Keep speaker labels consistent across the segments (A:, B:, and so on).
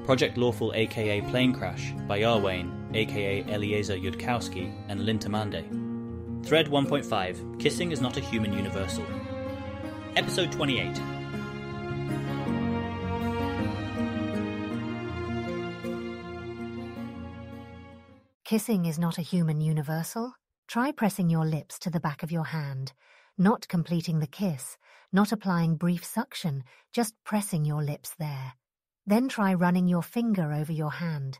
A: Project Lawful aka Planecrash by Yarwain aka Eliezer Yudkowsky and Lynn Tamande. Thread 1.5 Kissing is not a human universal. Episode 28.
B: Kissing is not a human universal? Try pressing your lips to the back of your hand, not completing the kiss, not applying brief suction, just pressing your lips there. Then try running your finger over your hand.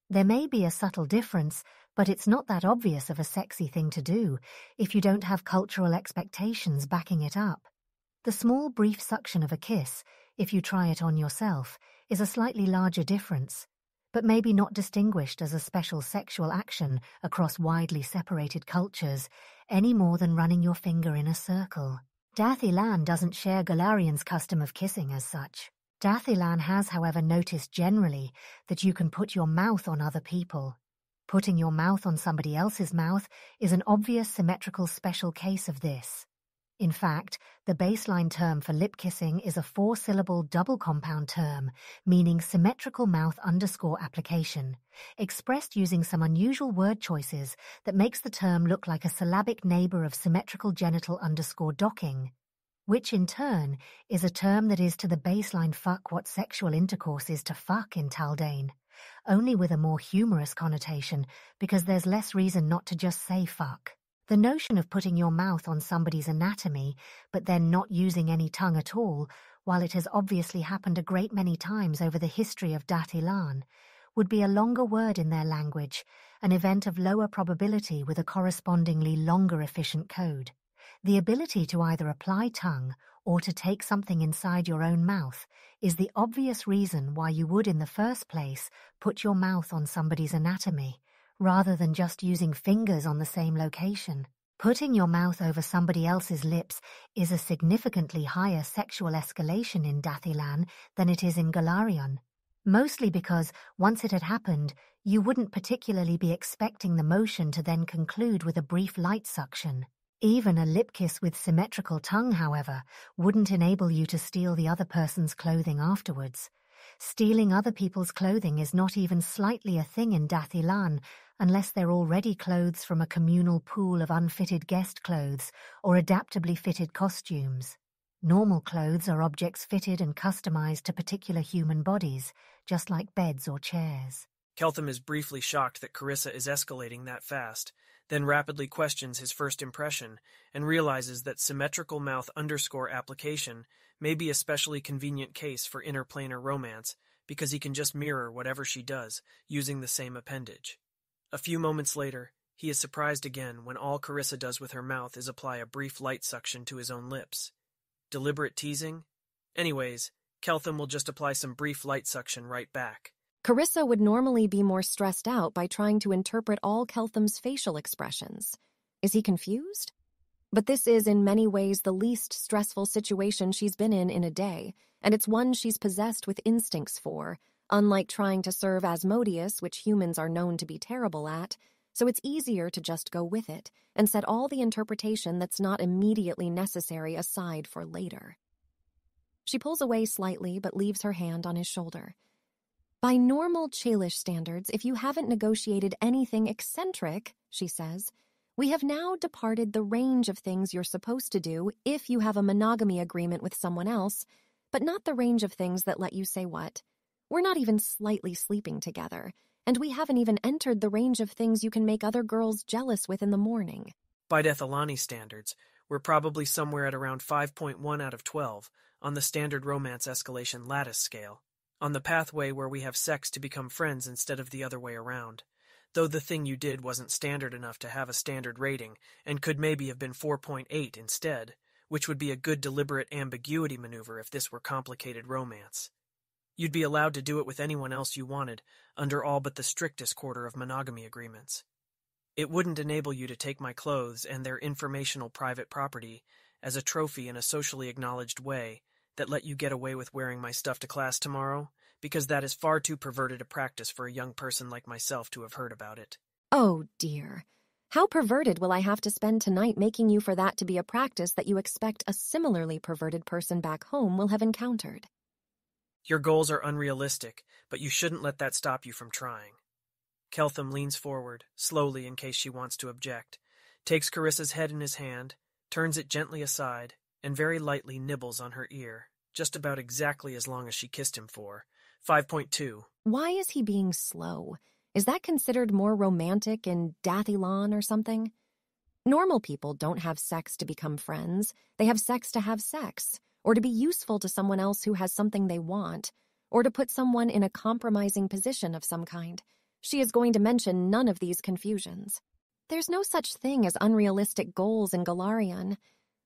B: There may be a subtle difference, but it's not that obvious of a sexy thing to do if you don't have cultural expectations backing it up. The small brief suction of a kiss, if you try it on yourself, is a slightly larger difference, but maybe not distinguished as a special sexual action across widely separated cultures, any more than running your finger in a circle. Dathilan doesn't share Galarian's custom of kissing as such. Dathilan has, however, noticed generally that you can put your mouth on other people. Putting your mouth on somebody else's mouth is an obvious symmetrical special case of this. In fact, the baseline term for lip kissing is a 4-syllable double compound term, meaning symmetrical mouth _ application, expressed using some unusual word choices that makes the term look like a syllabic neighbor of symmetrical genital _ docking, which in turn is a term that is to the baseline fuck what sexual intercourse is to fuck in Taldane, only with a more humorous connotation because there's less reason not to just say fuck. The notion of putting your mouth on somebody's anatomy, but then not using any tongue at all, while it has obviously happened a great many times over the history of Dathilan, would be a longer word in their language, an event of lower probability with a correspondingly longer efficient code. The ability to either apply tongue or to take something inside your own mouth is the obvious reason why you would in the first place put your mouth on somebody's anatomy, rather than just using fingers on the same location. Putting your mouth over somebody else's lips is a significantly higher sexual escalation in Dathilan than it is in Galarian, mostly because once it had happened, you wouldn't particularly be expecting the motion to then conclude with a brief light suction. Even a lip kiss with symmetrical tongue, however, wouldn't enable you to steal the other person's clothing afterwards. Stealing other people's clothing is not even slightly a thing in Dathilan unless they're already clothes from a communal pool of unfitted guest clothes or adaptably fitted costumes. Normal clothes are objects fitted and customized to particular human bodies, just like beds or chairs.
C: Keltham is briefly shocked that Carissa is escalating that fast, then rapidly questions his first impression and realizes that symmetrical mouth _ application may be a specially convenient case for interplanar romance because he can just mirror whatever she does using the same appendage. A few moments later, he is surprised again when all Carissa does with her mouth is apply a brief light suction to his own lips. Deliberate teasing? Anyways, Keltham will just apply some brief light suction right back.
D: Carissa would normally be more stressed out by trying to interpret all Keltham's facial expressions. Is he confused? But this is in many ways the least stressful situation she's been in a day, and it's one she's possessed with instincts for, unlike trying to serve Asmodeus, which humans are known to be terrible at, so it's easier to just go with it and set all the interpretation that's not immediately necessary aside for later. She pulls away slightly but leaves her hand on his shoulder. By normal Chalish standards, if you haven't negotiated anything eccentric, she says, we have now departed the range of things you're supposed to do if you have a monogamy agreement with someone else, but not the range of things that let you say what. We're not even slightly sleeping together, and we haven't even entered the range of things you can make other girls jealous with in the morning.
C: By Dathalani standards, we're probably somewhere at around 5.1 out of 12 on the standard romance escalation lattice scale, on the pathway where we have sex to become friends instead of the other way around, though the thing you did wasn't standard enough to have a standard rating and could maybe have been 4.8 instead, which would be a good deliberate ambiguity maneuver if this were complicated romance. You'd be allowed to do it with anyone else you wanted under all but the strictest quarter of monogamy agreements. It wouldn't enable you to take my clothes and their informational private property as a trophy in a socially acknowledged way that let you get away with wearing my stuff to class tomorrow, because that is far too perverted a practice for a young person like myself to have heard about it.
D: Oh, dear. How perverted will I have to spend tonight making you for that to be a practice that you expect a similarly perverted person back home will have encountered?
C: Your goals are unrealistic, but you shouldn't let that stop you from trying. Keltham leans forward, slowly in case she wants to object, takes Carissa's head in his hand, turns it gently aside, and very lightly nibbles on her ear, just about exactly as long as she kissed him for. 5.2.
D: Why is he being slow? Is that considered more romantic in Dathilon or something? Normal people don't have sex to become friends. They have sex to have sex, or to be useful to someone else who has something they want, or to put someone in a compromising position of some kind. She is going to mention none of these confusions. There's no such thing as unrealistic goals in Galarian.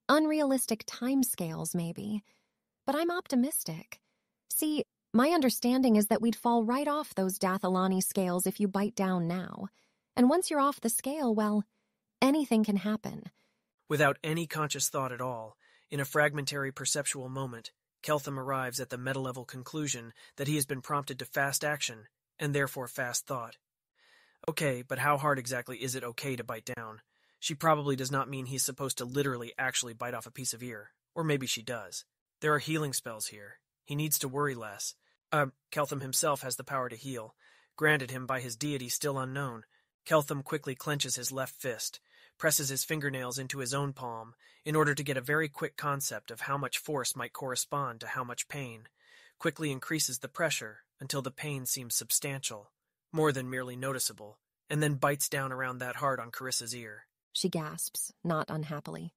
D: Unrealistic timescales, maybe. But I'm optimistic. See, my understanding is that we'd fall right off those Dathilani scales if you bite down now. And once you're off the scale, well, anything can happen.
C: Without any conscious thought at all, in a fragmentary perceptual moment, Keltham arrives at the meta-level conclusion that he has been prompted to fast action, and therefore fast thought. Okay, but how hard exactly is it okay to bite down? She probably does not mean he's supposed to literally actually bite off a piece of ear. Or maybe she does. There are healing spells here. He needs to worry less. Keltham himself has the power to heal, granted him by his deity still unknown. Keltham quickly clenches his left fist, presses his fingernails into his own palm, in order to get a very quick concept of how much force might correspond to how much pain, quickly increases the pressure until the pain seems substantial, more than merely noticeable, and then bites down around that hard on Carissa's ear.
D: She gasps, not unhappily.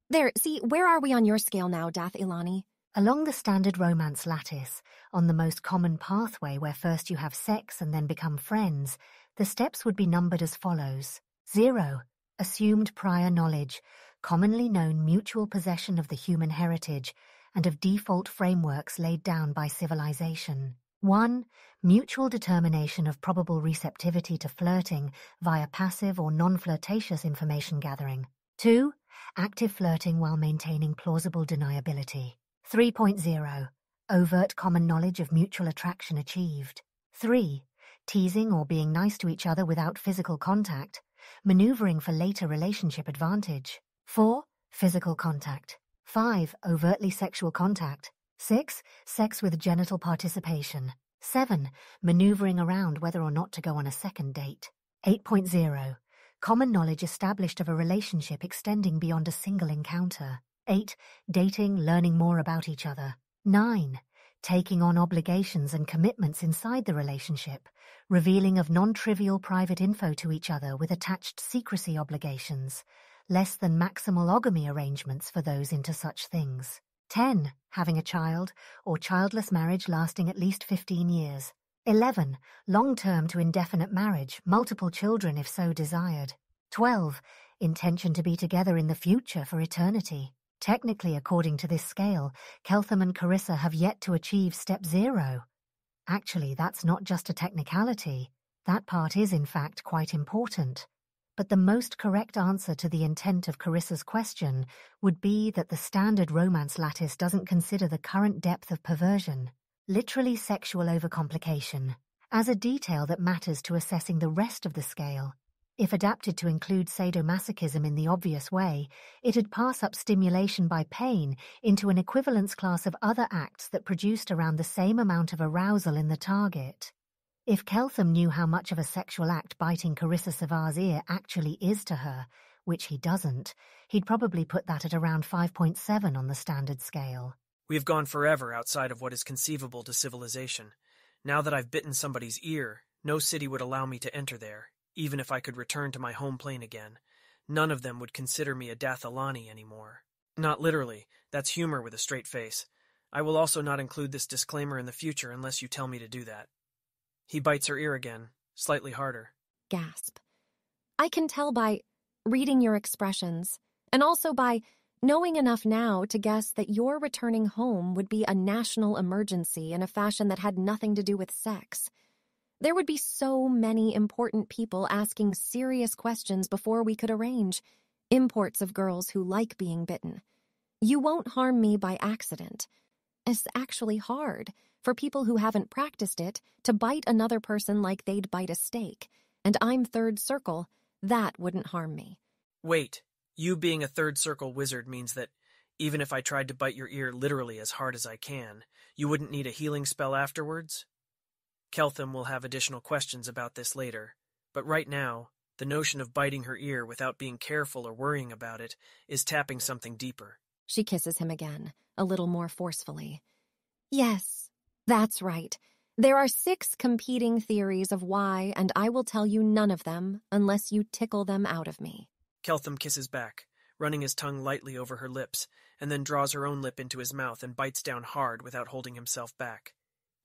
D: There, see, where are we on your scale now, Dathilani?
B: Along the standard romance lattice, on the most common pathway where first you have sex and then become friends, the steps would be numbered as follows. 0. Assumed prior knowledge, commonly known mutual possession of the human heritage, and of default frameworks laid down by civilization. 1. Mutual determination of probable receptivity to flirting via passive or non-flirtatious information gathering. 2. Active flirting while maintaining plausible deniability. 3.0. Overt common knowledge of mutual attraction achieved. 3. Teasing or being nice to each other without physical contact, maneuvering for later relationship advantage. 4. Physical contact. 5. Overtly sexual contact. 6. Sex with genital participation. 7. Maneuvering around whether or not to go on a second date. 8.0. Common knowledge established of a relationship extending beyond a single encounter. 8. Dating, learning more about each other. 9. Taking on obligations and commitments inside the relationship, revealing of non-trivial private info to each other with attached secrecy obligations, less than maximalogamy arrangements for those into such things. 10. Having a child, or childless marriage lasting at least 15 years. 11. Long-term to indefinite marriage, multiple children if so desired. 12. Intention to be together in the future for eternity. Technically, according to this scale, Keltham and Carissa have yet to achieve step 0. Actually, that's not just a technicality. That part is, in fact, quite important. But the most correct answer to the intent of Carissa's question would be that the standard romance lattice doesn't consider the current depth of perversion, literally sexual overcomplication, as a detail that matters to assessing the rest of the scale. If adapted to include sadomasochism in the obvious way, it'd pass up stimulation by pain into an equivalence class of other acts that produced around the same amount of arousal in the target. If Keltham knew how much of a sexual act biting Carissa Savar's ear actually is to her, which he doesn't, he'd probably put that at around 5.7 on the standard scale.
C: We have gone forever outside of what is conceivable to civilization. Now that I've bitten somebody's ear, no city would allow me to enter there, even if I could return to my home plane again. None of them would consider me a Dathilani anymore. Not literally, that's humor with a straight face. I will also not include this disclaimer in the future unless you tell me to do that. He bites her ear again, slightly harder.
D: Gasp. I can tell by reading your expressions, and also by knowing enough now to guess that your returning home would be a national emergency in a fashion that had nothing to do with sex. There would be so many important people asking serious questions before we could arrange. Imports of girls who like being bitten. You won't harm me by accident. It's actually hard for people who haven't practiced it to bite another person like they'd bite a steak. And I'm third circle. That wouldn't harm me.
C: Wait, you being a third circle wizard means that Even if I tried to bite your ear literally as hard as I can, you wouldn't need a healing spell afterwards? Keltham will have additional questions about this later, but right now, the notion of biting her ear without being careful or worrying about it is tapping something deeper.
D: She kisses him again, a little more forcefully. Yes, that's right. There are 6 competing theories of why, and I will tell you none of them unless you tickle them out of me.
C: Keltham kisses back, running his tongue lightly over her lips, and then draws her own lip into his mouth and bites down hard without holding himself back.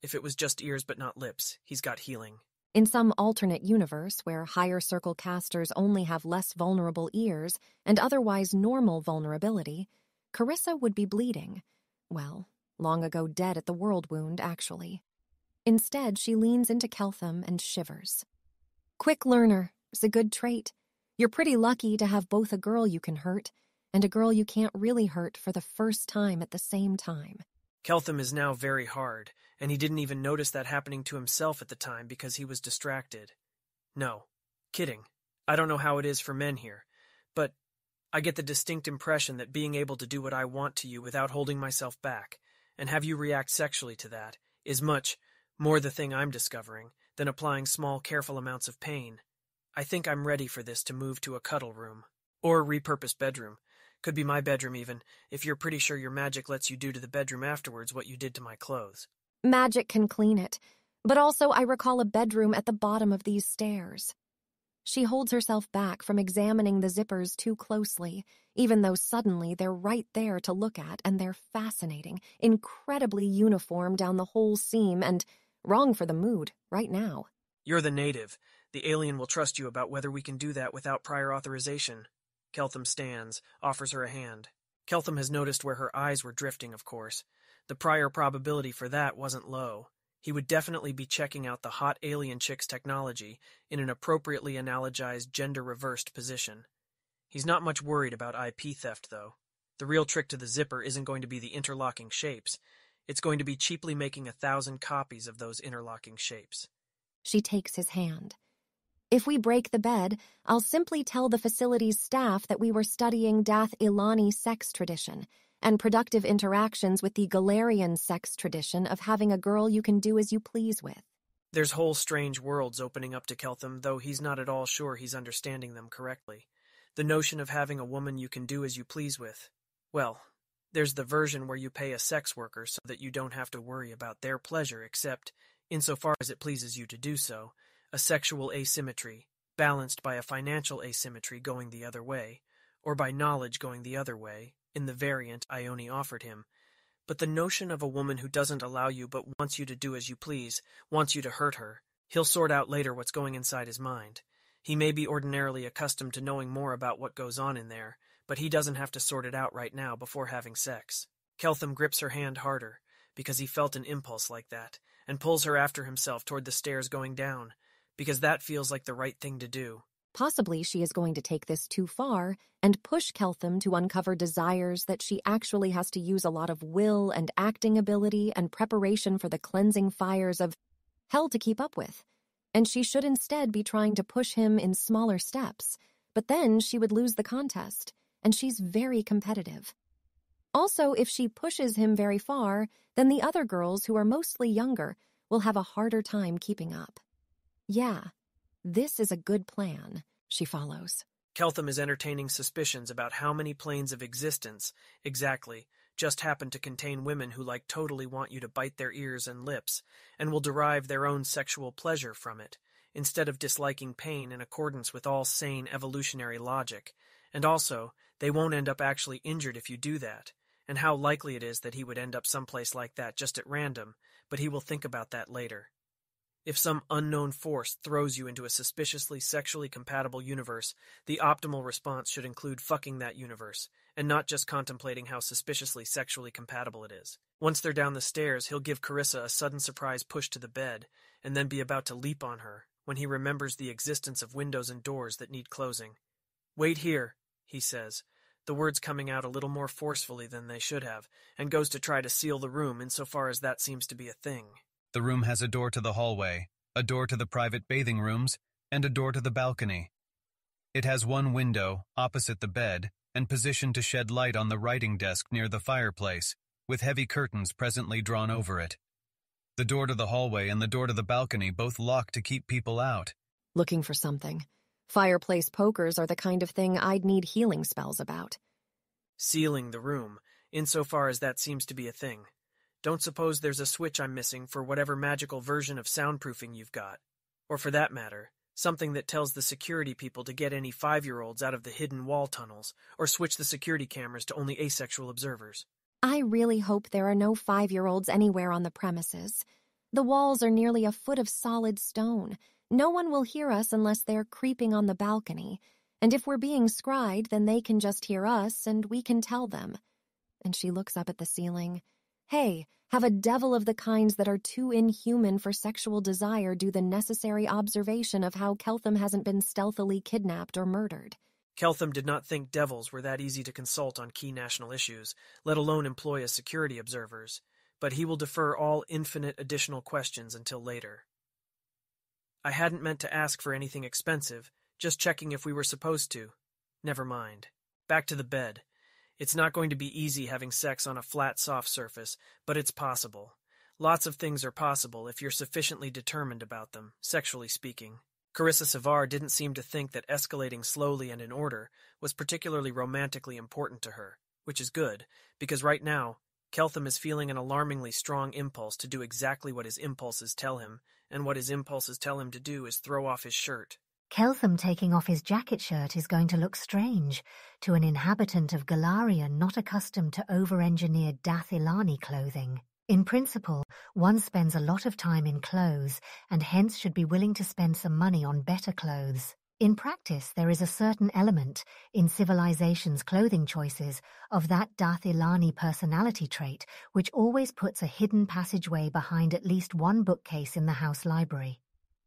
C: If it was just ears but not lips, he's got healing.
D: In some alternate universe where higher circle casters only have less vulnerable ears and otherwise normal vulnerability, Carissa would be bleeding. Well, long ago dead at the world wound, actually. Instead, she leans into Keltham and shivers. Quick learner is a good trait. You're pretty lucky to have both a girl you can hurt and a girl you can't really hurt for the first time at the same time.
C: Keltham is now very hard, and he didn't even notice that happening to himself at the time because he was distracted. No, kidding. I don't know how it is for men here, but I get the distinct impression that being able to do what I want to you without holding myself back, and have you react sexually to that, is much more the thing I'm discovering than applying small, careful amounts of pain. I think I'm ready for this to move to a cuddle room. Or a repurposed bedroom. Could be my bedroom even, if you're pretty sure your magic lets you do to the bedroom afterwards what you did to my clothes.
D: Magic can clean it, but also I recall a bedroom at the bottom of these stairs. She holds herself back from examining the zippers too closely, even though suddenly they're right there to look at and they're fascinating, incredibly uniform down the whole seam and wrong for the mood right now.
C: You're the native. The alien will trust you about whether we can do that without prior authorization. Keltham stands, offers her a hand. Keltham has noticed where her eyes were drifting, of course. The prior probability for that wasn't low. He would definitely be checking out the hot alien chick's technology in an appropriately analogized gender-reversed position. He's not much worried about IP theft, though. The real trick to the zipper isn't going to be the interlocking shapes. It's going to be cheaply making 1,000 copies of those interlocking shapes.
D: She takes his hand. If we break the bed, I'll simply tell the facility's staff that we were studying Dath Ilani sex tradition and productive interactions with the Galarian sex tradition of having a girl you can do as you please with.
C: There's whole strange worlds opening up to Keltham, though he's not at all sure he's understanding them correctly. The notion of having a woman you can do as you please with. Well, there's the version where you pay a sex worker so that you don't have to worry about their pleasure except, insofar as it pleases you to do so, a sexual asymmetry, balanced by a financial asymmetry going the other way, or by knowledge going the other way, in the variant Ione offered him. But the notion of a woman who doesn't allow you but wants you to do as you please, wants you to hurt her, he'll sort out later what's going inside his mind. He may be ordinarily accustomed to knowing more about what goes on in there, but he doesn't have to sort it out right now before having sex. Keltham grips her hand harder, because he felt an impulse like that, and pulls her after himself toward the stairs going down, because that feels like the right thing to do.
D: Possibly she is going to take this too far and push Keltham to uncover desires that she actually has to use a lot of will and acting ability and preparation for the cleansing fires of hell to keep up with. And she should instead be trying to push him in smaller steps, but then she would lose the contest, and she's very competitive. Also, if she pushes him very far, then the other girls who are mostly younger will have a harder time keeping up. Yeah, this is a good plan, she follows.
C: Keltham is entertaining suspicions about how many planes of existence, exactly, just happen to contain women who totally want you to bite their ears and lips, and will derive their own sexual pleasure from it, instead of disliking pain in accordance with all sane evolutionary logic. And also, they won't end up actually injured if you do that, and how likely it is that he would end up someplace like that just at random, but he will think about that later. If some unknown force throws you into a suspiciously sexually compatible universe, the optimal response should include fucking that universe, and not just contemplating how suspiciously sexually compatible it is. Once they're down the stairs, he'll give Carissa a sudden surprise push to the bed, and then be about to leap on her, when he remembers the existence of windows and doors that need closing. "Wait here," he says, the words coming out a little more forcefully than they should have, and goes to try to seal the room insofar as that seems to be a thing.
E: The room has a door to the hallway, a door to the private bathing rooms, and a door to the balcony. It has one window opposite the bed and positioned to shed light on the writing desk near the fireplace, with heavy curtains presently drawn over it. The door to the hallway and the door to the balcony both locked to keep people out.
D: Looking for something. Fireplace pokers are the kind of thing I'd need healing spells about.
C: Sealing the room, insofar as that seems to be a thing. Don't suppose there's a switch I'm missing for whatever magical version of soundproofing you've got. Or for that matter, something that tells the security people to get any 5-year-olds out of the hidden wall tunnels, or switch the security cameras to only asexual observers.
D: I really hope there are no 5-year-olds anywhere on the premises. The walls are nearly a foot of solid stone. No one will hear us unless they're creeping on the balcony. And if we're being scried, then they can just hear us and we can tell them. And she looks up at the ceiling. Hey, have a devil of the kinds that are too inhuman for sexual desire do the necessary observation of how Keltham hasn't been stealthily kidnapped or murdered.
C: Keltham did not think devils were that easy to consult on key national issues, let alone employ as security observers, but he will defer all infinite additional questions until later. I hadn't meant to ask for anything expensive, just checking if we were supposed to. Never mind. Back to the bed. It's not going to be easy having sex on a flat, soft surface, but it's possible. Lots of things are possible if you're sufficiently determined about them, sexually speaking. Carissa Savar didn't seem to think that escalating slowly and in order was particularly romantically important to her, which is good, because right now, Keltham is feeling an alarmingly strong impulse to do exactly what his impulses tell him, and what his impulses tell him to do is throw off his shirt.
B: Keltham taking off his jacket shirt is going to look strange to an inhabitant of Galarian not accustomed to over-engineered Dathilani clothing. In principle, one spends a lot of time in clothes and hence should be willing to spend some money on better clothes. In practice, there is a certain element in civilization's clothing choices of that Dathilani personality trait which always puts a hidden passageway behind at least one bookcase in the house library.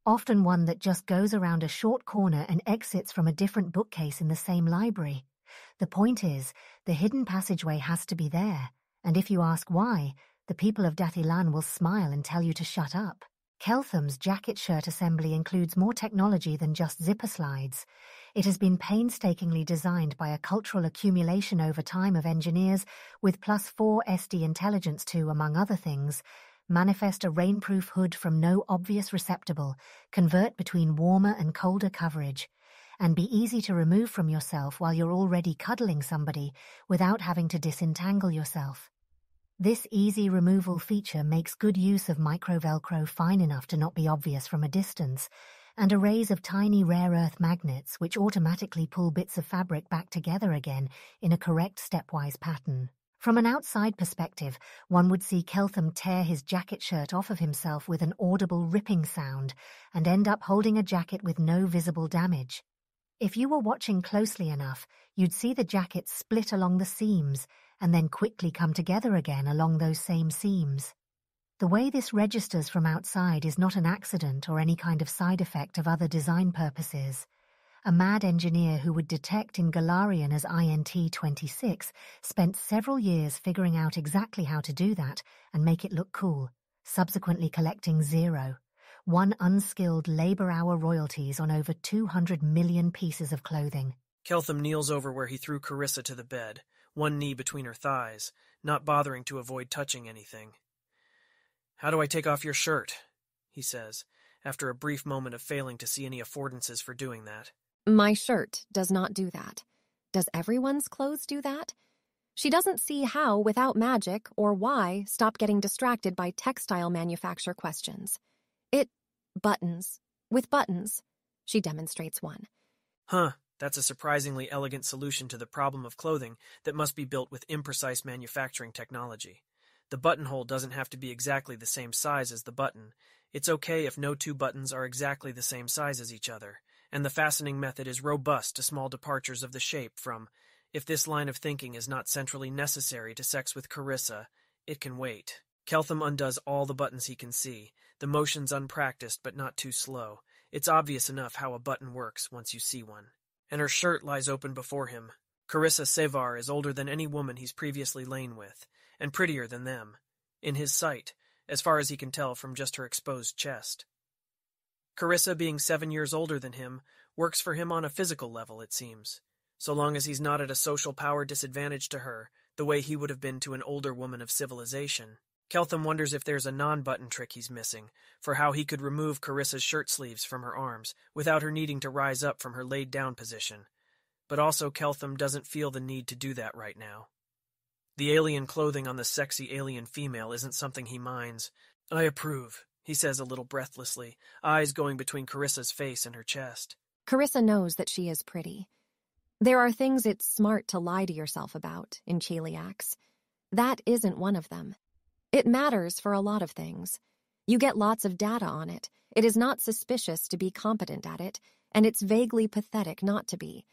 B: Often one that just goes around a short corner and exits from a different bookcase in the same library. The point is, the hidden passageway has to be there, and if you ask why, the people of Dathilan will smile and tell you to shut up. Keltham's jacket shirt assembly includes more technology than just zipper slides. It has been painstakingly designed by a cultural accumulation over time of engineers with +4 SD intelligence to, among other things, manifest a rainproof hood from no obvious receptacle, convert between warmer and colder coverage, and be easy to remove from yourself while you're already cuddling somebody without having to disentangle yourself. This easy removal feature makes good use of micro-velcro fine enough to not be obvious from a distance, and arrays of tiny rare earth magnets which automatically pull bits of fabric back together again in a correct stepwise pattern. From an outside perspective, one would see Keltham tear his jacket shirt off of himself with an audible ripping sound and end up holding a jacket with no visible damage. If you were watching closely enough, you'd see the jacket split along the seams and then quickly come together again along those same seams. The way this registers from outside is not an accident or any kind of side effect of other design purposes. A mad engineer who would detect in Galarian as INT-26 spent several years figuring out exactly how to do that and make it look cool, subsequently collecting 1 unskilled labor-hour royalties on over 200 million pieces of clothing.
C: Keltham kneels over where he threw Carissa to the bed, one knee between her thighs, not bothering to avoid touching anything. "How do I take off your shirt?" he says, after a brief moment of failing to see any affordances for doing that.
D: My shirt does not do that. Does everyone's clothes do that? She doesn't see how, without magic, or why, stop getting distracted by textile manufacture questions. Buttons. With buttons. She demonstrates one.
C: Huh, that's a surprisingly elegant solution to the problem of clothing that must be built with imprecise manufacturing technology. The buttonhole doesn't have to be exactly the same size as the button. It's okay if no two buttons are exactly the same size as each other, and the fastening method is robust to small departures of the shape from, if this line of thinking is not centrally necessary to sex with Carissa, it can wait. Keltham undoes all the buttons he can see, the motions unpracticed but not too slow. It's obvious enough how a button works once you see one. And her shirt lies open before him. Carissa Savar is older than any woman he's previously lain with, and prettier than them, in his sight, as far as he can tell from just her exposed chest. Carissa, being 7 years older than him, works for him on a physical level, it seems. so long as he's not at a social power disadvantage to her, the way he would have been to an older woman of civilization. Keltham wonders if there's a non-button trick he's missing, for how he could remove Carissa's shirt sleeves from her arms, without her needing to rise up from her laid-down position. But also Keltham doesn't feel the need to do that right now. The alien clothing on the sexy alien female isn't something he minds. "I approve," he says a little breathlessly, eyes going between Carissa's face and her chest.
D: Carissa knows that she is pretty. There are things it's smart to lie to yourself about in cheliacs. That isn't one of them. It matters for a lot of things. You get lots of data on it. It is not suspicious to be competent at it, and it's vaguely pathetic not to be.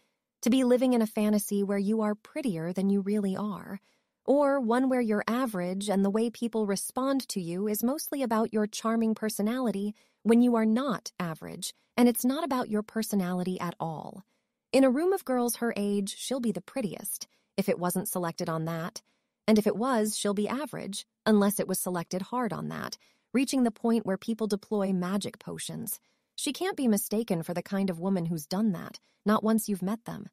D: To be living in a fantasy where you are prettier than you really are, or one where you're average and the way people respond to you is mostly about your charming personality when you are not average, and it's not about your personality at all. In a room of girls her age, she'll be the prettiest, if it wasn't selected on that. And if it was, she'll be average, unless it was selected hard on that, reaching the point where people deploy magic potions. She can't be mistaken for the kind of woman who's done that, not once you've met them.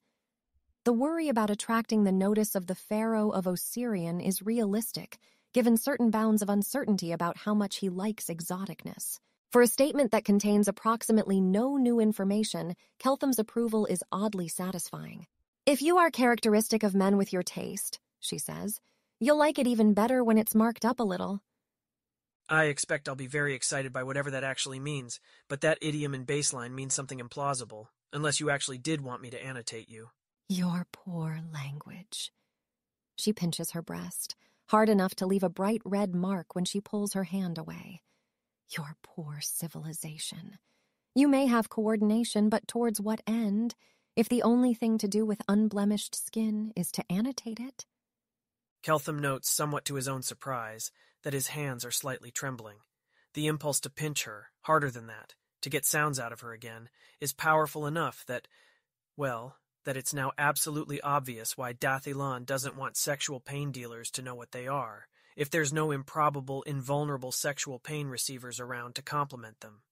D: The worry about attracting the notice of the Pharaoh of Osirian is realistic, given certain bounds of uncertainty about how much he likes exoticness. For a statement that contains approximately no new information, Keltham's approval is oddly satisfying. "If you are characteristic of men with your taste," she says, "you'll like it even better when it's marked up a little."
C: I expect I'll be very excited by whatever that actually means, but that idiom and baseline means something implausible, unless you actually did want me to annotate you.
D: Your poor language. She pinches her breast, hard enough to leave a bright red mark when she pulls her hand away. Your poor civilization. You may have coordination, but towards what end, if the only thing to do with unblemished skin is to annotate it?
C: Keltham notes, somewhat to his own surprise, that his hands are slightly trembling. The impulse to pinch her, harder than that, to get sounds out of her again, is powerful enough that, well, that it's now absolutely obvious why Dathilan doesn't want sexual pain dealers to know what they are, if there's no improbable, invulnerable sexual pain receivers around to complement them.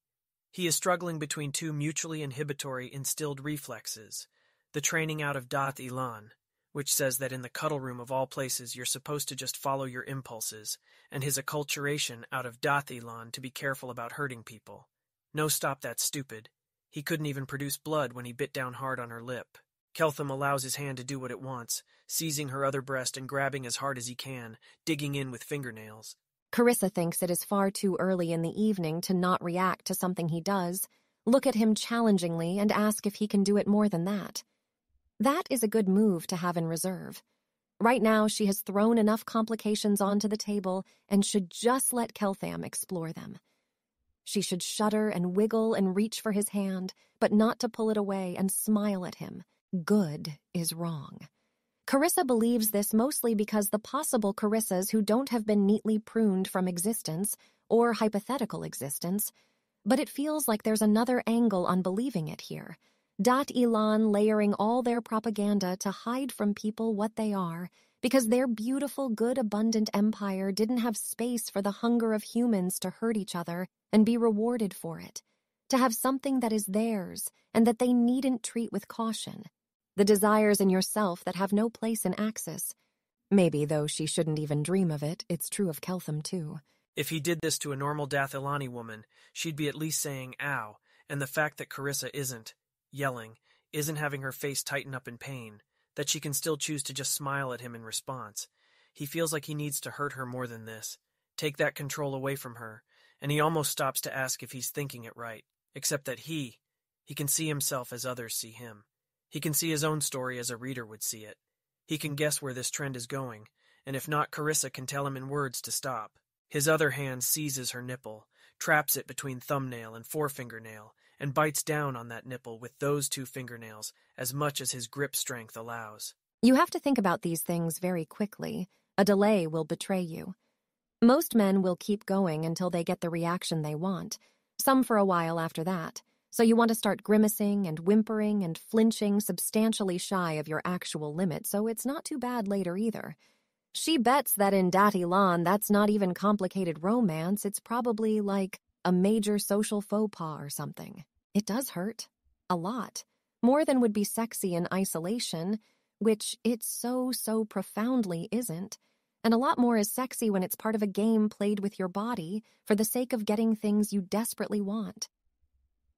C: He is struggling between two mutually inhibitory instilled reflexes, the training out of Dathilan, which says that in the cuddle room of all places you're supposed to just follow your impulses, and his acculturation out of Dathilan to be careful about hurting people. No, stop that stupid. He couldn't even produce blood when he bit down hard on her lip. Keltham allows his hand to do what it wants, seizing her other breast and grabbing as hard as he can, digging in with fingernails.
D: Carissa thinks it is far too early in the evening to not react to something he does, look at him challengingly and ask if he can do it more than that. That is a good move to have in reserve. Right now, she has thrown enough complications onto the table and should just let Keltham explore them. She should shudder and wiggle and reach for his hand, but not to pull it away and smile at him. Good is wrong. Carissa believes this mostly because the possible Carissas who don't have been neatly pruned from existence, or hypothetical existence, but it feels like there's another angle on believing it here. Elan layering all their propaganda to hide from people what they are, because their beautiful, good, abundant empire didn't have space for the hunger of humans to hurt each other and be rewarded for it, to have something that is theirs and that they needn't treat with caution. The desires in yourself that have no place in Axis. Maybe, though she shouldn't even dream of it, it's true of Keltham, too.
C: If he did this to a normal Dathilani woman, she'd be at least saying, ow, and the fact that Carissa isn't, yelling, isn't having her face tighten up in pain, that she can still choose to just smile at him in response. He feels like he needs to hurt her more than this, take that control away from her, and he almost stops to ask if he's thinking it right, except that he can see himself as others see him. He can see his own story as a reader would see it. He can guess where this trend is going, and if not, Carissa can tell him in words to stop. His other hand seizes her nipple, traps it between thumbnail and forefingernail, and bites down on that nipple with those two fingernails as much as his grip strength allows.
D: You have to think about these things very quickly. A delay will betray you. Most men will keep going until they get the reaction they want, some for a while after that. So you want to start grimacing and whimpering and flinching substantially shy of your actual limit, so it's not too bad later either. She bets that in Dathilan that's not even complicated romance, it's probably like a major social faux pas or something. It does hurt. A lot. More than would be sexy in isolation, which it so profoundly isn't. And a lot more is sexy when it's part of a game played with your body for the sake of getting things you desperately want.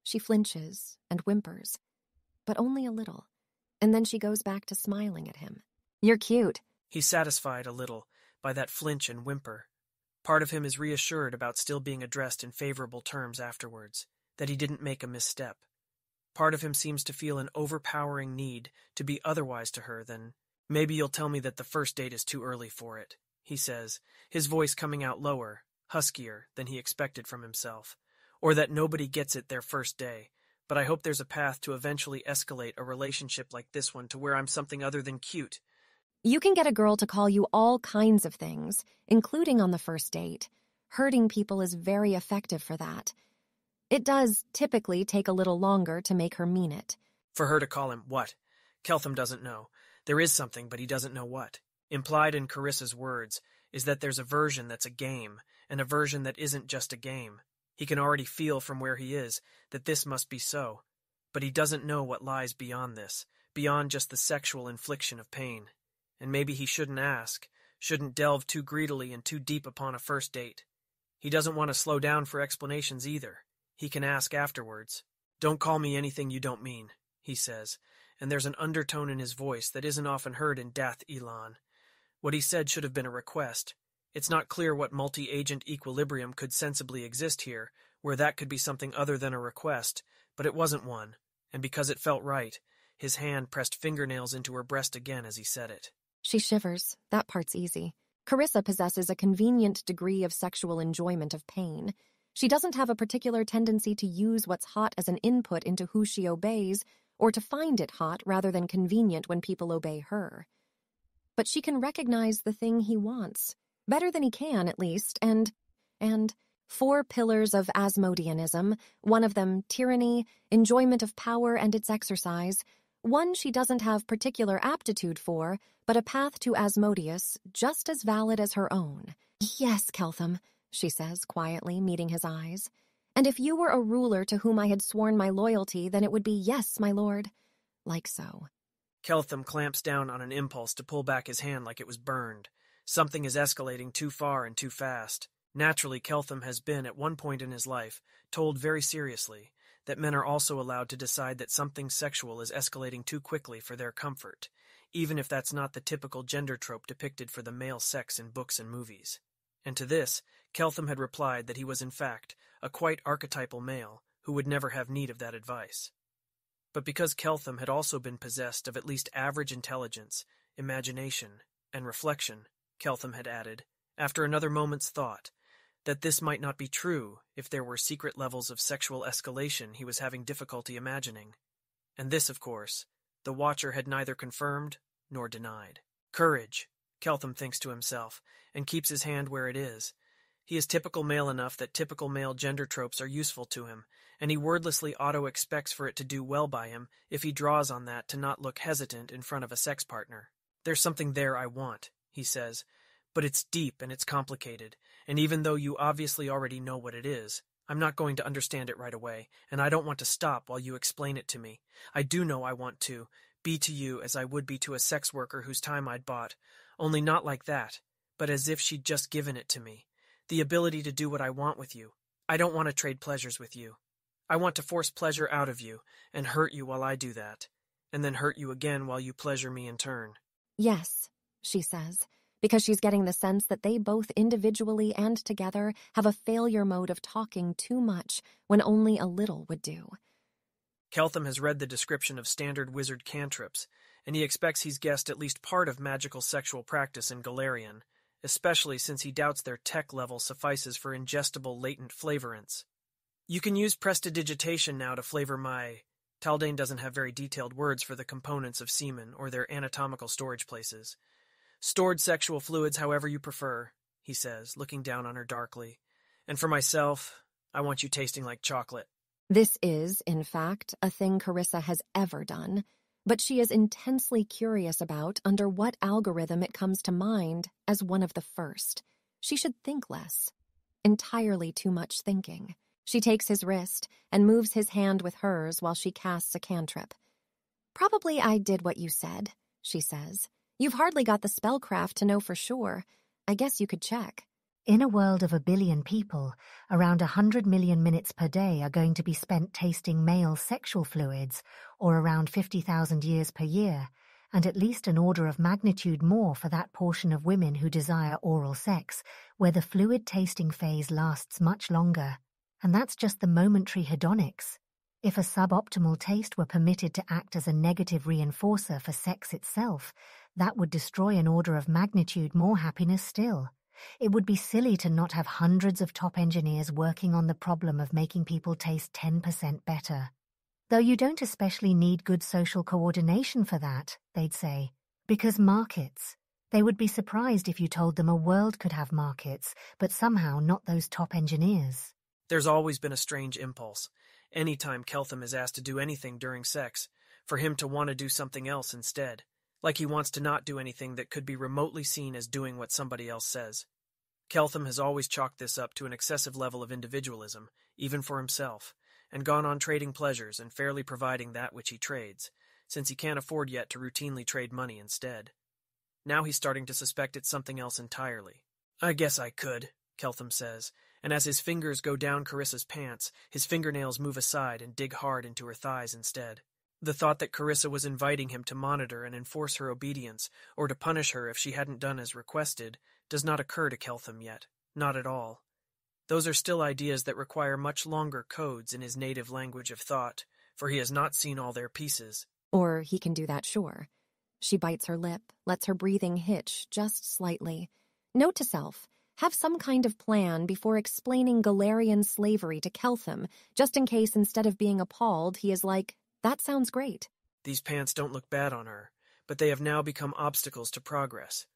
D: She flinches and whimpers, but only a little, and then she goes back to smiling at him. "You're cute."
C: He's satisfied a little by that flinch and whimper. Part of him is reassured about still being addressed in favorable terms afterwards, that he didn't make a misstep. Part of him seems to feel an overpowering need to be otherwise to her than, "Maybe you'll tell me that the first date is too early for it," he says, his voice coming out lower, huskier than he expected from himself, or that nobody gets it their first day, but I hope there's a path to eventually escalate a relationship like this one to where I'm something other than cute.
D: You can get a girl to call you all kinds of things, including on the first date. Hurting people is very effective for that. It does typically take a little longer to make her mean it.
C: For her to call him what? Keltham doesn't know. There is something, but he doesn't know what. Implied in Carissa's words is that there's a version that's a game, and a version that isn't just a game. He can already feel from where he is that this must be so, but he doesn't know what lies beyond this, beyond just the sexual infliction of pain. And maybe he shouldn't ask, shouldn't delve too greedily and too deep upon a first date. He doesn't want to slow down for explanations either. He can ask afterwards. "Don't call me anything you don't mean," he says, and there's an undertone in his voice that isn't often heard in Dath Ilan. What he said should have been a request. It's not clear what multi-agent equilibrium could sensibly exist here, where that could be something other than a request, but it wasn't one, and because it felt right, his hand pressed fingernails into her breast again as he said it.
D: She shivers. That part's easy. Carissa possesses a convenient degree of sexual enjoyment of pain. She doesn't have a particular tendency to use what's hot as an input into who she obeys, or to find it hot rather than convenient when people obey her. But she can recognize the thing he wants, better than he can, at least, and 4 pillars of Asmodeanism, one of them tyranny, enjoyment of power and its exercise, one she doesn't have particular aptitude for, but a path to Asmodeus just as valid as her own. "Yes, Keltham," she says quietly, meeting his eyes. "And if you were a ruler to whom I had sworn my loyalty, then it would be yes, my lord." Like so.
C: Keltham clamps down on an impulse to pull back his hand like it was burned. Something is escalating too far and too fast. Naturally, Keltham has been, at one point in his life, told very seriously that men are also allowed to decide that something sexual is escalating too quickly for their comfort, even if that's not the typical gender trope depicted for the male sex in books and movies. And to this, Keltham had replied that he was in fact a quite archetypal male who would never have need of that advice. But because Keltham had also been possessed of at least average intelligence, imagination, and reflection, Keltham had added, after another moment's thought, that this might not be true if there were secret levels of sexual escalation he was having difficulty imagining. And this, of course, the Watcher had neither confirmed nor denied. Courage, Keltham thinks to himself, and keeps his hand where it is. He is typical male enough that typical male gender tropes are useful to him, and he wordlessly auto-expects for it to do well by him if he draws on that to not look hesitant in front of a sex partner. "There's something there I want," he says, "but it's deep and it's complicated, and even though you obviously already know what it is, I'm not going to understand it right away, and I don't want to stop while you explain it to me. I do know I want to be to you as I would be to a sex worker whose time I'd bought, only not like that, but as if she'd just given it to me. The ability to do what I want with you. I don't want to trade pleasures with you. I want to force pleasure out of you and hurt you while I do that, and then hurt you again while you pleasure me in turn."
D: "Yes," she says, because she's getting the sense that they both individually and together have a failure mode of talking too much when only a little would do.
C: Keltham has read the description of standard wizard cantrips, and he expects he's guessed at least part of magical sexual practice in Galarian, especially since he doubts their tech level suffices for ingestible latent flavorants. "You can use prestidigitation now to flavor my..." Taldane doesn't have very detailed words for the components of semen or their anatomical storage places. "Stored sexual fluids however you prefer," he says, looking down on her darkly. "And for myself, I want you tasting like chocolate."
D: This is, in fact, a thing Carissa has ever done, but she is intensely curious about under what algorithm it comes to mind as one of the first. She should think less. Entirely too much thinking. She takes his wrist and moves his hand with hers while she casts a cantrip. Probably I did what you said, she says. You've hardly got the spellcraft to know for sure. I guess you could check.
B: In a world of 1 billion people, around 100 million minutes per day are going to be spent tasting male sexual fluids, or around 50,000 years per year, and at least an order of magnitude more for that portion of women who desire oral sex, where the fluid tasting phase lasts much longer. And that's just the momentary hedonics. If a suboptimal taste were permitted to act as a negative reinforcer for sex itself, that would destroy an order of magnitude more happiness still. It would be silly to not have hundreds of top engineers working on the problem of making people taste 10% better. Though you don't especially need good social coordination for that, they'd say, because markets. They would be surprised if you told them a world could have markets, but somehow not those top engineers.
C: There's always been a strange impulse, anytime Keltham is asked to do anything during sex, for him to want to do something else instead. Like he wants to not do anything that could be remotely seen as doing what somebody else says. Keltham has always chalked this up to an excessive level of individualism, even for himself, and gone on trading pleasures and fairly providing that which he trades, since he can't afford yet to routinely trade money instead. Now he's starting to suspect it's something else entirely. I guess I could, Keltham says, and as his fingers go down Carissa's pants, his fingernails move aside and dig hard into her thighs instead. The thought that Carissa was inviting him to monitor and enforce her obedience, or to punish her if she hadn't done as requested, does not occur to Keltham yet. Not at all. Those are still ideas that require much longer codes in his native language of thought, for he has not seen all their pieces.
D: Or he can do that, sure. She bites her lip, lets her breathing hitch just slightly. Note to self, have some kind of plan before explaining Galarian slavery to Keltham, just in case instead of being appalled, he is like, that sounds great.
C: These pants don't look bad on her, but they have now become obstacles to progress.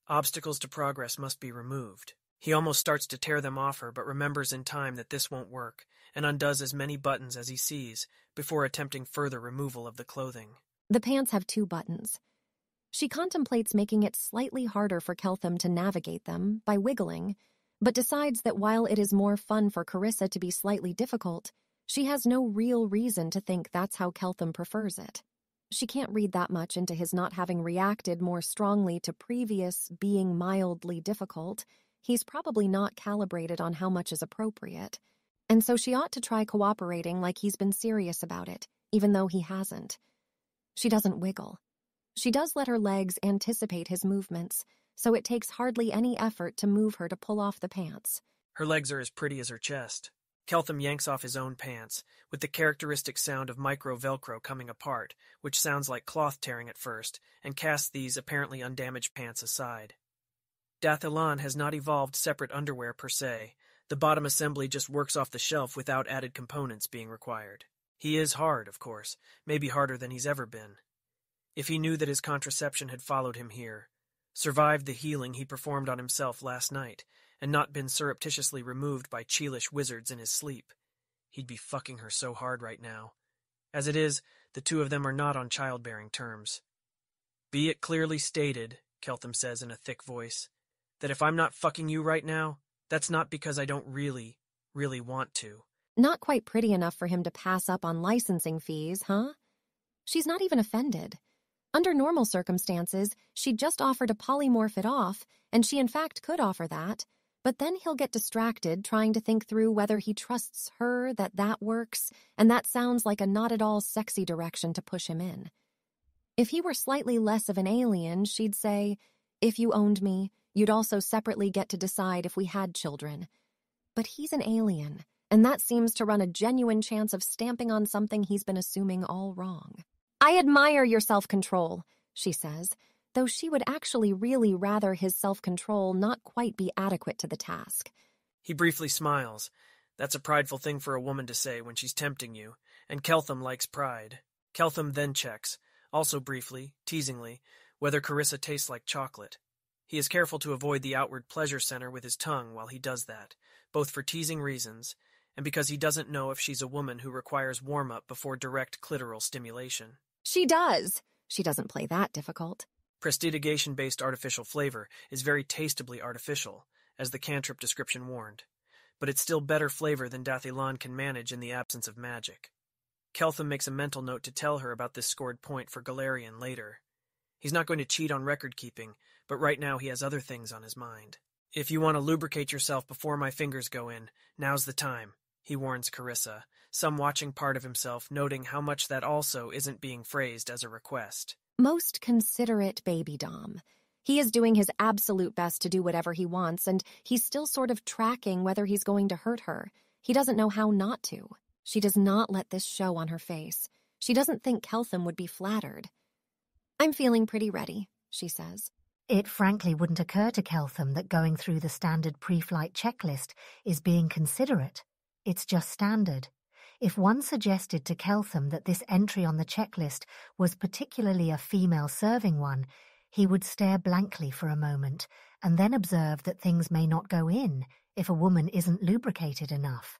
C: Obstacles to progress must be removed. He almost starts to tear them off her, but remembers in time that this won't work, and undoes as many buttons as he sees, before attempting further removal of the clothing.
D: The pants have 2 buttons. She contemplates making it slightly harder for Keltham to navigate them by wiggling, but decides that while it is more fun for Carissa to be slightly difficult, she has no real reason to think that's how Keltham prefers it. She can't read that much into his not having reacted more strongly to previous being mildly difficult. He's probably not calibrated on how much is appropriate. And so she ought to try cooperating like he's been serious about it, even though he hasn't. She doesn't wiggle. She does let her legs anticipate his movements, so it takes hardly any effort to move her to pull off the pants.
C: Her legs are as pretty as her chest. Keltham yanks off his own pants, with the characteristic sound of micro-velcro coming apart, which sounds like cloth tearing at first, and casts these apparently undamaged pants aside. Dathilan has not evolved separate underwear per se. The bottom assembly just works off the shelf without added components being required. He is hard, of course, maybe harder than he's ever been. If he knew that his contraception had followed him here, survived the healing he performed on himself last night, and not been surreptitiously removed by Cheelish wizards in his sleep, he'd be fucking her so hard right now. As it is, the two of them are not on childbearing terms. Be it clearly stated, Keltham says in a thick voice, that if I'm not fucking you right now, that's not because I don't really want to.
D: Not quite pretty enough for him to pass up on licensing fees, huh? She's not even offended. Under normal circumstances, she'd just offer to polymorph it off, and she in fact could offer that, but then he'll get distracted trying to think through whether he trusts her that works, and that sounds like a not at all sexy direction to push him in. If he were slightly less of an alien, she'd say, if you owned me, you'd also separately get to decide if we had children. But he's an alien, and that seems to run a genuine chance of stamping on something he's been assuming all wrong. I admire your self-control, she says, though she would actually really rather his self-control not quite be adequate to the task.
C: He briefly smiles. That's a prideful thing for a woman to say when she's tempting you, and Keltham likes pride. Keltham then checks, also briefly, teasingly, whether Carissa tastes like chocolate. He is careful to avoid the outward pleasure center with his tongue while he does that, both for teasing reasons, and because he doesn't know if she's a woman who requires warm-up before direct clitoral stimulation.
D: She does. She doesn't play that difficult.
C: Prestidigation-based artificial flavor is very tastably artificial, as the cantrip description warned, but it's still better flavor than Dathilan can manage in the absence of magic. Keltham makes a mental note to tell her about this scored point for Galarian later. He's not going to cheat on record-keeping, but right now he has other things on his mind. If you want to lubricate yourself before my fingers go in, now's the time, he warns Carissa, some watching part of himself noting how much that also isn't being phrased as a request.
D: Most considerate baby Dom. He is doing his absolute best to do whatever he wants, and he's still sort of tracking whether he's going to hurt her. He doesn't know how not to. She does not let this show on her face. She doesn't think Keltham would be flattered. "I'm feeling pretty ready," she says.
B: It frankly wouldn't occur to Keltham that going through the standard pre-flight checklist is being considerate. It's just standard. If one suggested to Keltham that this entry on the checklist was particularly a female-serving one, he would stare blankly for a moment and then observe that things may not go in if a woman isn't lubricated enough.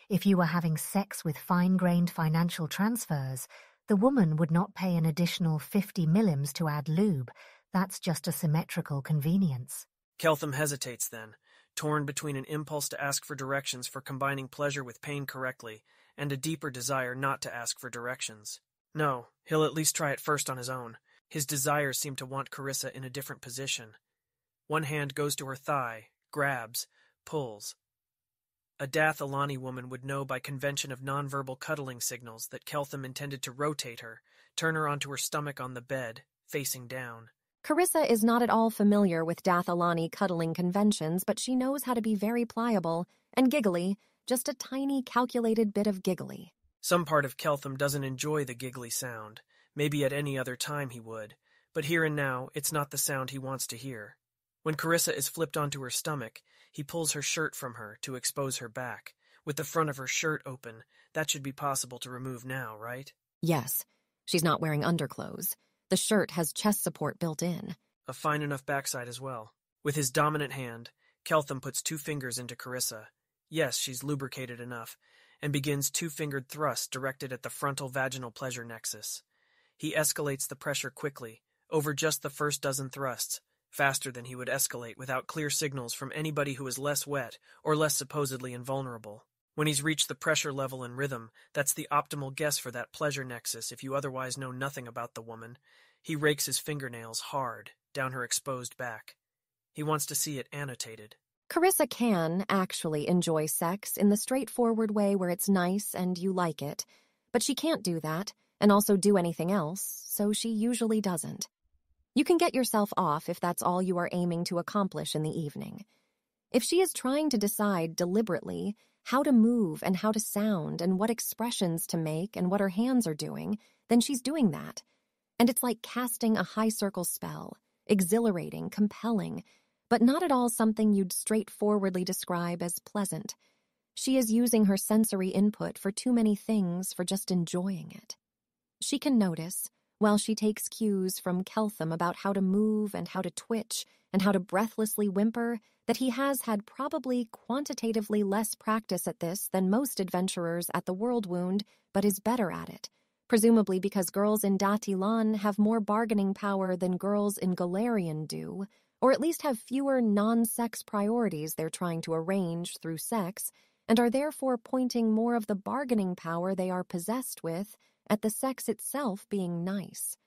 B: If you were having sex with fine-grained financial transfers, the woman would not pay an additional 50 millims to add lube. That's just a symmetrical convenience.
C: Keltham hesitates then, torn between an impulse to ask for directions for combining pleasure with pain correctly and a deeper desire not to ask for directions. No, he'll at least try it first on his own. His desires seem to want Carissa in a different position. One hand goes to her thigh, grabs, pulls. A Dath Ilani woman would know by convention of nonverbal cuddling signals that Keltham intended to rotate her, turn her onto her stomach on the bed, facing down.
D: Carissa is not at all familiar with Dath Ilani cuddling conventions, but she knows how to be very pliable and giggly, just a tiny calculated bit of giggly.
C: Some part of Keltham doesn't enjoy the giggly sound. Maybe at any other time he would, but here and now it's not the sound he wants to hear. When Carissa is flipped onto her stomach, he pulls her shirt from her to expose her back. With the front of her shirt open, that should be possible to remove now, right?
D: Yes, she's not wearing underclothes. The shirt has chest support built in.
C: A fine enough backside as well. With his dominant hand, Keltham puts 2 fingers into Carissa. Yes, she's lubricated enough, and begins 2-fingered thrusts directed at the frontal vaginal pleasure nexus. He escalates the pressure quickly, over just the first dozen thrusts, faster than he would escalate without clear signals from anybody who is less wet or less supposedly invulnerable. When he's reached the pressure level and rhythm, that's the optimal guess for that pleasure nexus if you otherwise know nothing about the woman. He rakes his fingernails hard down her exposed back. He wants to see it annotated.
D: Carissa can actually enjoy sex in the straightforward way where it's nice and you like it, but she can't do that and also do anything else, so she usually doesn't. You can get yourself off if that's all you are aiming to accomplish in the evening. If she is trying to decide deliberately how to move and how to sound and what expressions to make and what her hands are doing, then she's doing that. And it's like casting a high circle spell, exhilarating, compelling, but not at all something you'd straightforwardly describe as pleasant. She is using her sensory input for too many things for just enjoying it. She can notice, while she takes cues from Keltham about how to move and how to twitch and how to breathlessly whimper, that he has had probably quantitatively less practice at this than most adventurers at the World Wound, but is better at it, presumably because girls in Dath Ilan have more bargaining power than girls in Galarian do, or at least have fewer non-sex priorities they're trying to arrange through sex, and are therefore pointing more of the bargaining power they are possessed with at the sex itself being nice.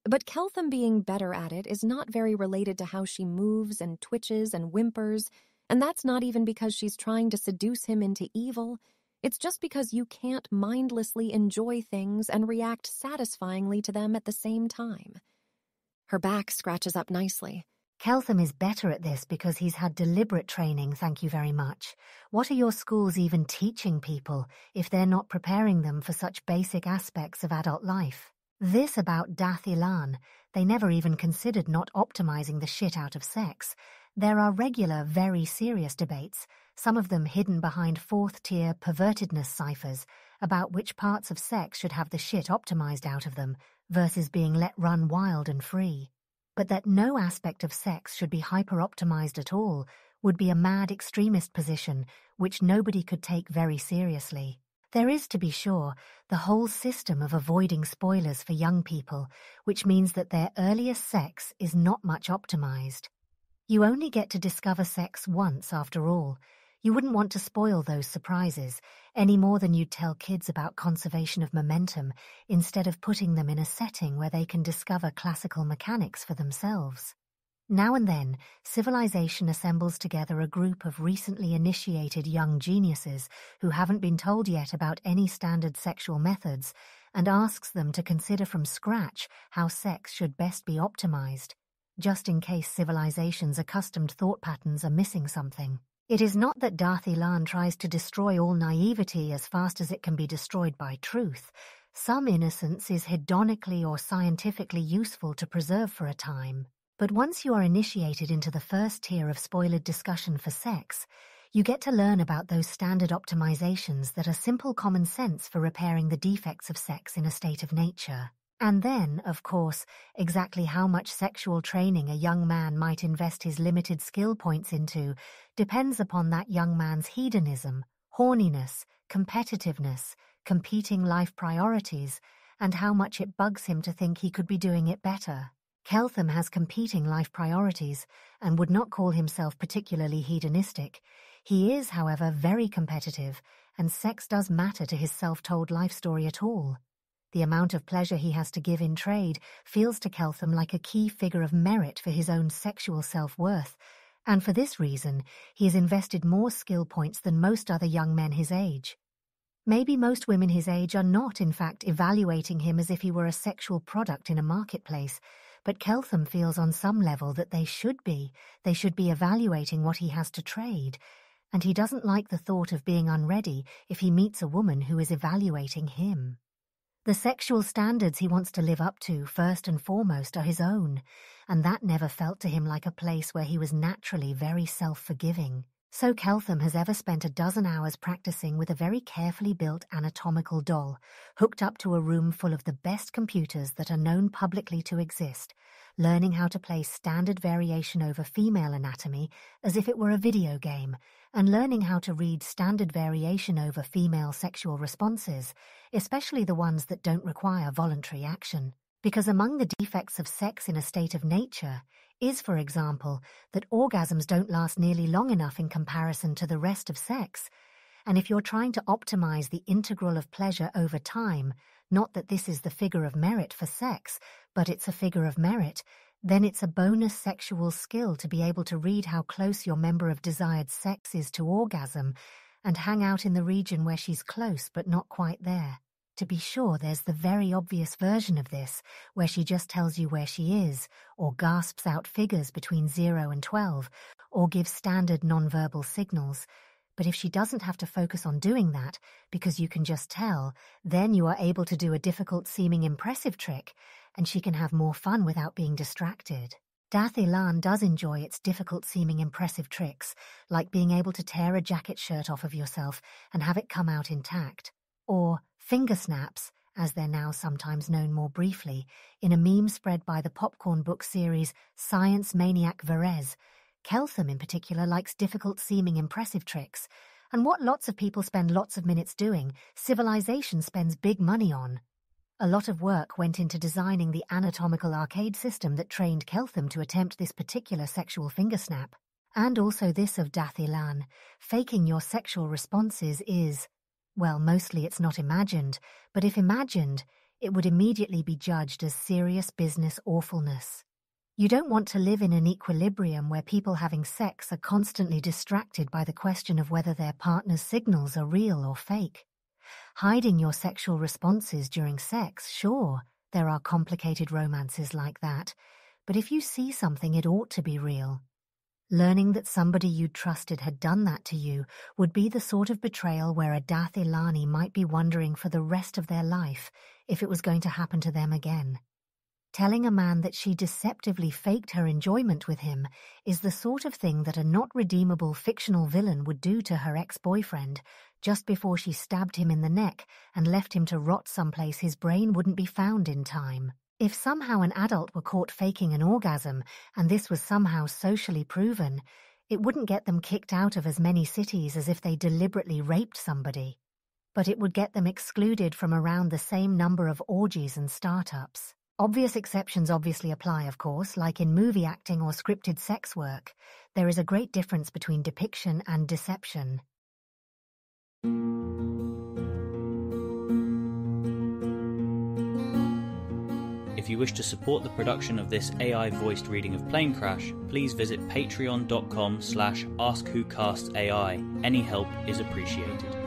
D: But Keltham being better at it is not very related to how she moves and twitches and whimpers, and that's not even because she's trying to seduce him into evil. It's just because you can't mindlessly enjoy things and react satisfyingly to them at the same time. Her back scratches up nicely.
B: Keltham is better at this because he's had deliberate training, thank you very much. What are your schools even teaching people if they're not preparing them for such basic aspects of adult life? This about Dath Ilan, they never even considered not optimizing the shit out of sex. There are regular, very serious debates, some of them hidden behind 4th-tier pervertedness ciphers, about which parts of sex should have the shit optimized out of them versus being let run wild and free. But that no aspect of sex should be hyper-optimized at all would be a mad extremist position which nobody could take very seriously. There is, to be sure, the whole system of avoiding spoilers for young people, which means that their earliest sex is not much optimized. You only get to discover sex once, after all. You wouldn't want to spoil those surprises any more than you'd tell kids about conservation of momentum instead of putting them in a setting where they can discover classical mechanics for themselves. Now and then, civilization assembles together a group of recently initiated young geniuses who haven't been told yet about any standard sexual methods and asks them to consider from scratch how sex should best be optimized, just in case civilization's accustomed thought patterns are missing something. It is not that Darth Ilan tries to destroy all naivety as fast as it can be destroyed by truth. Some innocence is hedonically or scientifically useful to preserve for a time. But once you are initiated into the first tier of spoiled discussion for sex, you get to learn about those standard optimizations that are simple common sense for repairing the defects of sex in a state of nature. And then, of course, exactly how much sexual training a young man might invest his limited skill points into depends upon that young man's hedonism, horniness, competitiveness, competing life priorities, and how much it bugs him to think he could be doing it better. Keltham has competing life priorities and would not call himself particularly hedonistic. He is, however, very competitive, and sex does matter to his self-told life story at all. The amount of pleasure he has to give in trade feels to Keltham like a key figure of merit for his own sexual self-worth, and for this reason he has invested more skill points than most other young men his age. Maybe most women his age are not, in fact, evaluating him as if he were a sexual product in a marketplace, but Keltham feels on some level that they should be. They should be evaluating what he has to trade, and he doesn't like the thought of being unready if he meets a woman who is evaluating him. The sexual standards he wants to live up to, first and foremost, are his own, and that never felt to him like a place where he was naturally very self-forgiving. So Keltham has ever spent a dozen hours practicing with a very carefully built anatomical doll, hooked up to a room full of the best computers that are known publicly to exist, learning how to play standard variation over female anatomy as if it were a video game, and learning how to read standard variation over female sexual responses, especially the ones that don't require voluntary action. Because among the defects of sex in a state of nature is, for example, that orgasms don't last nearly long enough in comparison to the rest of sex. And if you're trying to optimize the integral of pleasure over time, not that this is the figure of merit for sex, but it's a figure of merit, then it's a bonus sexual skill to be able to read how close your member of desired sex is to orgasm and hang out in the region where she's close but not quite there. To be sure, there's the very obvious version of this, where she just tells you where she is, or gasps out figures between 0 and 12, or gives standard nonverbal signals. But if she doesn't have to focus on doing that, because you can just tell, then you are able to do a difficult-seeming impressive trick, and she can have more fun without being distracted. Darth Ilan does enjoy its difficult-seeming impressive tricks, like being able to tear a jacket shirt off of yourself and have it come out intact, or finger snaps, as they're now sometimes known more briefly, in a meme spread by the popcorn book series Science Maniac Verez. Keltham in particular likes difficult-seeming impressive tricks, and what lots of people spend lots of minutes doing, civilization spends big money on. A lot of work went into designing the anatomical arcade system that trained Keltham to attempt this particular sexual finger snap. And also this of Darth Ilan. Faking your sexual responses is, well, mostly it's not imagined, but if imagined, it would immediately be judged as serious business awfulness. You don't want to live in an equilibrium where people having sex are constantly distracted by the question of whether their partner's signals are real or fake. Hiding your sexual responses during sex, sure, there are complicated romances like that, but if you see something, it ought to be real. Learning that somebody you trusted had done that to you would be the sort of betrayal where a Darth Ilani might be wondering for the rest of their life if it was going to happen to them again. Telling a man that she deceptively faked her enjoyment with him is the sort of thing that a not-redeemable fictional villain would do to her ex-boyfriend just before she stabbed him in the neck and left him to rot someplace his brain wouldn't be found in time. If somehow an adult were caught faking an orgasm, and this was somehow socially proven, it wouldn't get them kicked out of as many cities as if they deliberately raped somebody. But it would get them excluded from around the same number of orgies and startups. Obvious exceptions obviously apply, of course, like in movie acting or scripted sex work. There is a great difference between depiction and deception.
A: If you wish to support the production of this AI-voiced reading of Planecrash, please visit patreon.com/AskWhoCastAI. Any help is appreciated.